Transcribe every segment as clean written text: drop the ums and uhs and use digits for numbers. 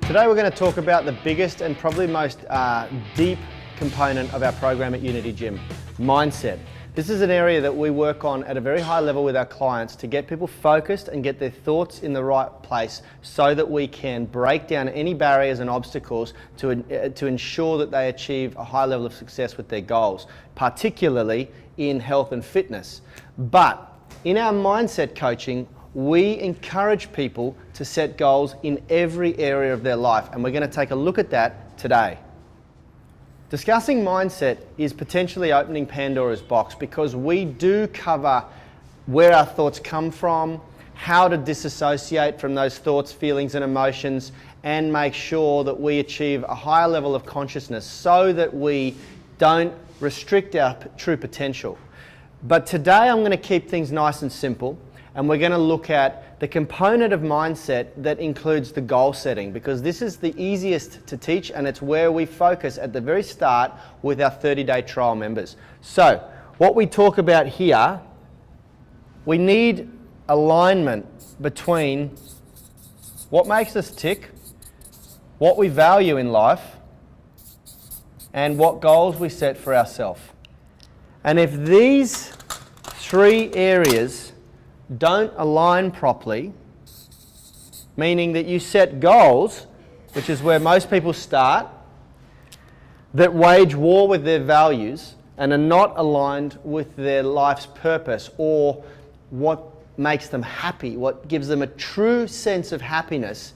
Today we're going to talk about the biggest and probably most deep component of our program at Unity Gym, mindset. This is an area that we work on at a very high level with our clients to get people focused and get their thoughts in the right place so that we can break down any barriers and obstacles to ensure that they achieve a high level of success with their goals, particularly in health and fitness. But in our mindset coaching, we encourage people to set goals in every area of their life, and we're going to take a look at that today. Discussing mindset is potentially opening Pandora's box because we do cover where our thoughts come from, how to disassociate from those thoughts, feelings and emotions, and make sure that we achieve a higher level of consciousness so that we don't restrict our true potential. But today I'm going to keep things nice and simple, and we're going to look at the component of mindset that includes the goal setting, because this is the easiest to teach and it's where we focus at the very start with our 30-day trial members. So what we talk about here, we need alignment between what makes us tick, what we value in life, and what goals we set for ourselves. And if these three areas don't align properly, meaning that you set goals, which is where most people start, that wage war with their values and are not aligned with their life's purpose or what makes them happy, what gives them a true sense of happiness,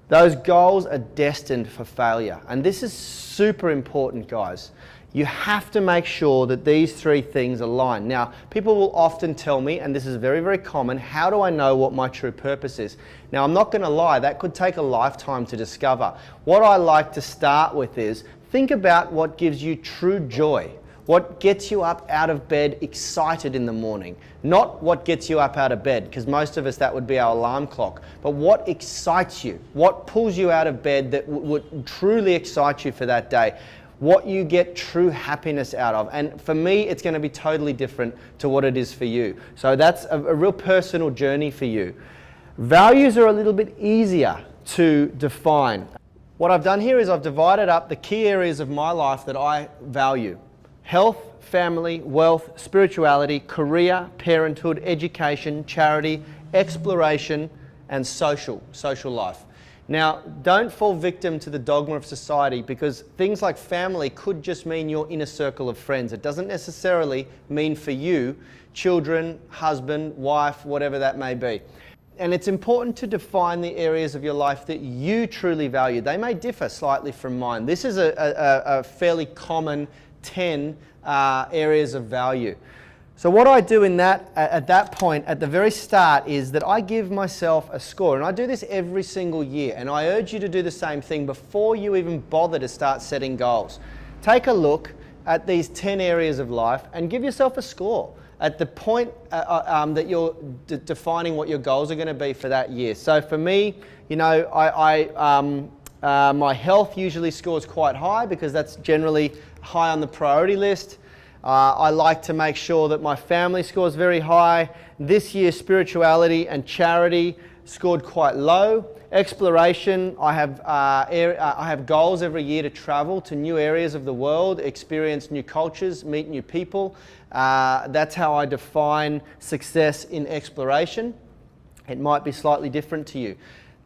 those goals are destined for failure. And this is super important, guys. You have to make sure that these three things align. Now, people will often tell me, and this is very, very common, how do I know what my true purpose is? Now, I'm not going to lie, that could take a lifetime to discover. What I like to start with is, think about what gives you true joy. What gets you up out of bed excited in the morning. Not what gets you up out of bed, because most of us that would be our alarm clock. But what excites you? What pulls you out of bed that would truly excite you for that day? What you get true happiness out of. And for me, it's going to be totally different to what it is for you. So that's a real personal journey for you. Values are a little bit easier to define. What I've done here is I've divided up the key areas of my life that I value. Health, family, wealth, spirituality, career, parenthood, education, charity, exploration, and social life. Now, don't fall victim to the dogma of society, because things like family could just mean your inner circle of friends. It doesn't necessarily mean for you, children, husband, wife, whatever that may be. And it's important to define the areas of your life that you truly value. They may differ slightly from mine. This is a fairly common 10 areas of value. So what I do at that point, at the very start, is that I give myself a score. And I do this every single year. And I urge you to do the same thing before you even bother to start setting goals. Take a look at these 10 areas of life and give yourself a score at the point that you're defining what your goals are going to be for that year. So for me, you know, my health usually scores quite high because that's generally high on the priority list. I like to make sure that my family scores very high. This year, spirituality and charity scored quite low. Exploration, I have goals every year to travel to new areas of the world, experience new cultures, meet new people. That's how I define success in exploration. It might be slightly different to you.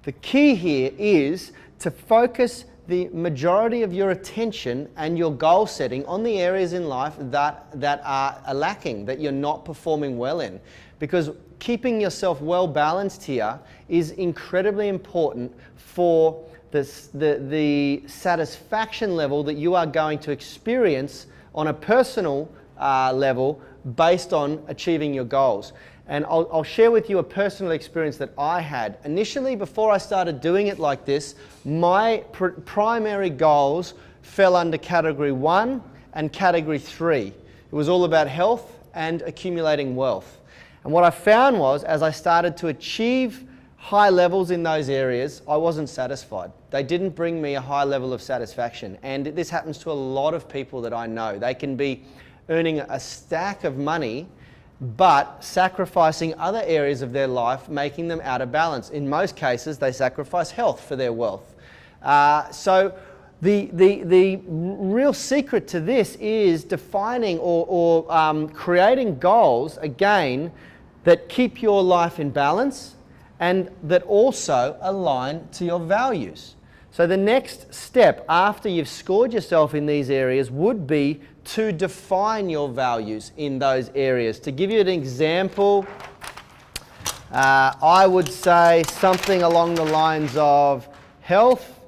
The key here is to focus the majority of your attention and your goal setting on the areas in life that are lacking, that you're not performing well in. Because keeping yourself well balanced here is incredibly important for the satisfaction level that you are going to experience on a personal level based on achieving your goals. And I'll share with you a personal experience that I had. Initially, before I started doing it like this, my primary goals fell under category 1 and category 3. It was all about health and accumulating wealth. And what I found was, as I started to achieve high levels in those areas, I wasn't satisfied. They didn't bring me a high level of satisfaction. And this happens to a lot of people that I know. They can be earning a stack of money but sacrificing other areas of their life, making them out of balance. In most cases, they sacrifice health for their wealth. So the real secret to this is defining or creating goals, again, that keep your life in balance and that also align to your values. So the next step after you've scored yourself in these areas would be to define your values in those areas. To give you an example, I would say something along the lines of health,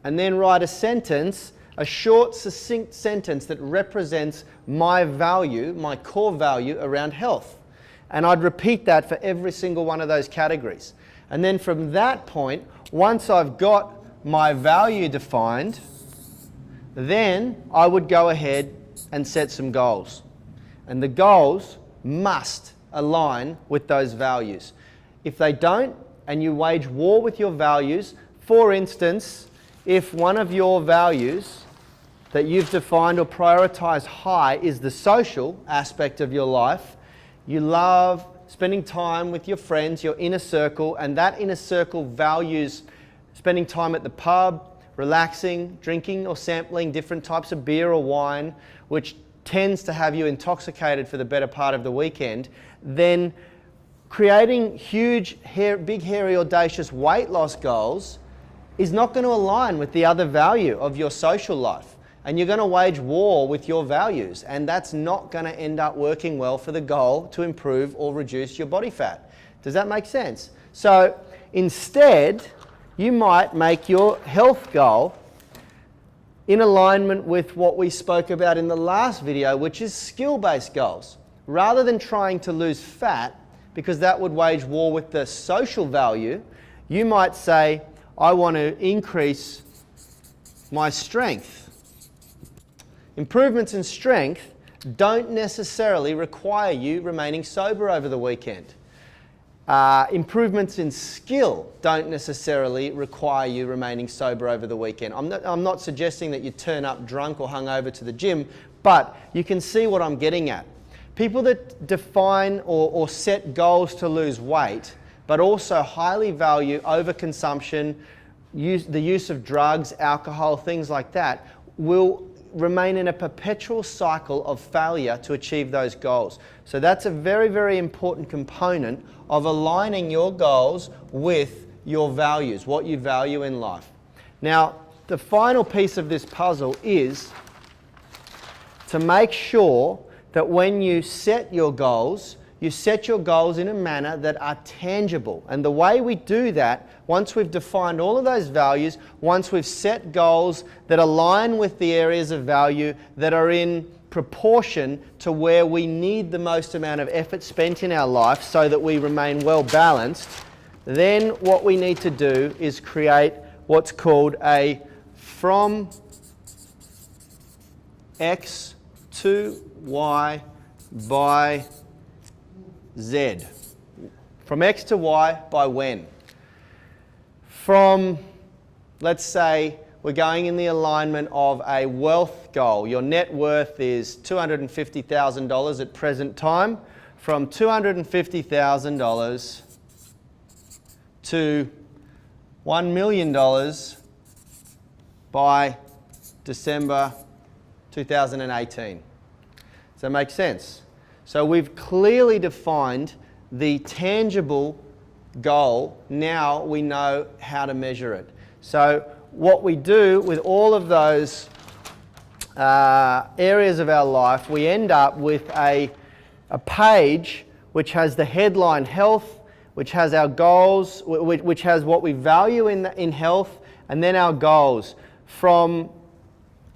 and then write a sentence, a short, succinct sentence that represents my value, my core value around health. And I'd repeat that for every single one of those categories. And then from that point, once I've got my value defined, then I would go ahead and set some goals. And the goals must align with those values. If they don't, and you wage war with your values, for instance, if one of your values that you've defined or prioritized high is the social aspect of your life, you love spending time with your friends, your inner circle, and that inner circle values spending time at the pub, relaxing, drinking or sampling different types of beer or wine, which tends to have you intoxicated for the better part of the weekend, then creating huge, big, hairy, audacious weight loss goals is not going to align with the other value of your social life. And you're going to wage war with your values, and that's not going to end up working well for the goal to improve or reduce your body fat. Does that make sense? So instead, you might make your health goal in alignment with what we spoke about in the last video, which is skill-based goals. Rather than trying to lose fat, because that would wage war with the social value, you might say, I want to increase my strength. Improvements in strength don't necessarily require you remaining sober over the weekend. Improvements in skill don't necessarily require you remaining sober over the weekend. I'm not suggesting that you turn up drunk or hungover to the gym, but you can see what I'm getting at. People that define or set goals to lose weight, but also highly value overconsumption, the use of drugs, alcohol, things like that, will remain in a perpetual cycle of failure to achieve those goals. So that's a very, very important component of aligning your goals with your values, what you value in life. Now, the final piece of this puzzle is to make sure that when you set your goals in a manner that are tangible. And the way we do that, once we've defined all of those values, once we've set goals that align with the areas of value that are in proportion to where we need the most amount of effort spent in our life so that we remain well balanced, then what we need to do is create what's called a from X to Y by Z. From X to Y by when? From, let's say, we're going in the alignment of a wealth goal. Your net worth is $250,000 at present time. From $250,000 to $1 million by December 2018. Does that make sense? So we've clearly defined the tangible goal. Now we know how to measure it. So what we do with all of those areas of our life, we end up with a page which has the headline health, which has our goals, which has what we value in health, and then our goals from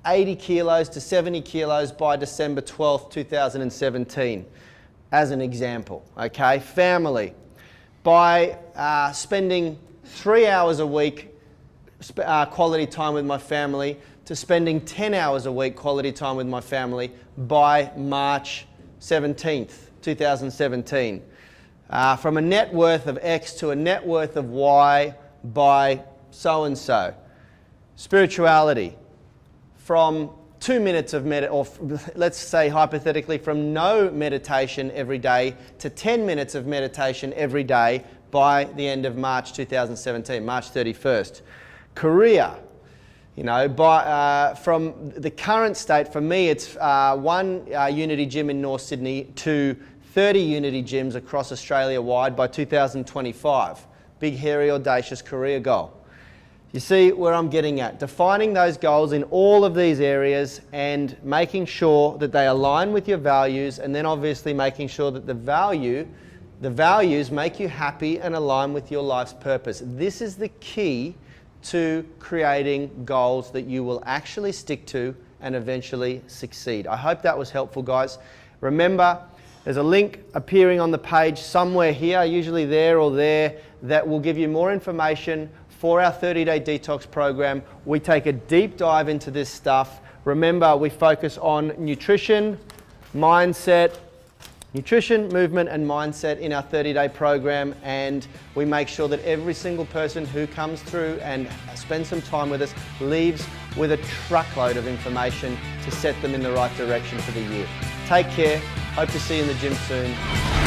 80 kilos to 70 kilos by December 12th, 2017, as an example, okay? Family, by spending 3 hours a week quality time with my family to spending 10 hours a week quality time with my family by March 17th, 2017. From a net worth of X to a net worth of Y by so-and-so. Spirituality, from 2 minutes of or let's say hypothetically from no meditation every day to 10 minutes of meditation every day by the end of March 2017, March 31st. Career. You know, from the current state, for me, it's one Unity gym in North Sydney to 30 Unity gyms across Australia wide by 2025. Big, hairy, audacious career goal. You see where I'm getting at? Defining those goals in all of these areas and making sure that they align with your values, and then obviously making sure that the values make you happy and align with your life's purpose. This is the key to creating goals that you will actually stick to and eventually succeed. I hope that was helpful, guys. Remember, there's a link appearing on the page somewhere here, usually there or there, that will give you more information for our 30-day detox program. We take a deep dive into this stuff. Remember, we focus on nutrition, movement and mindset in our 30-day program, and we make sure that every single person who comes through and spends some time with us leaves with a truckload of information to set them in the right direction for the year. Take care. Hope to see you in the gym soon.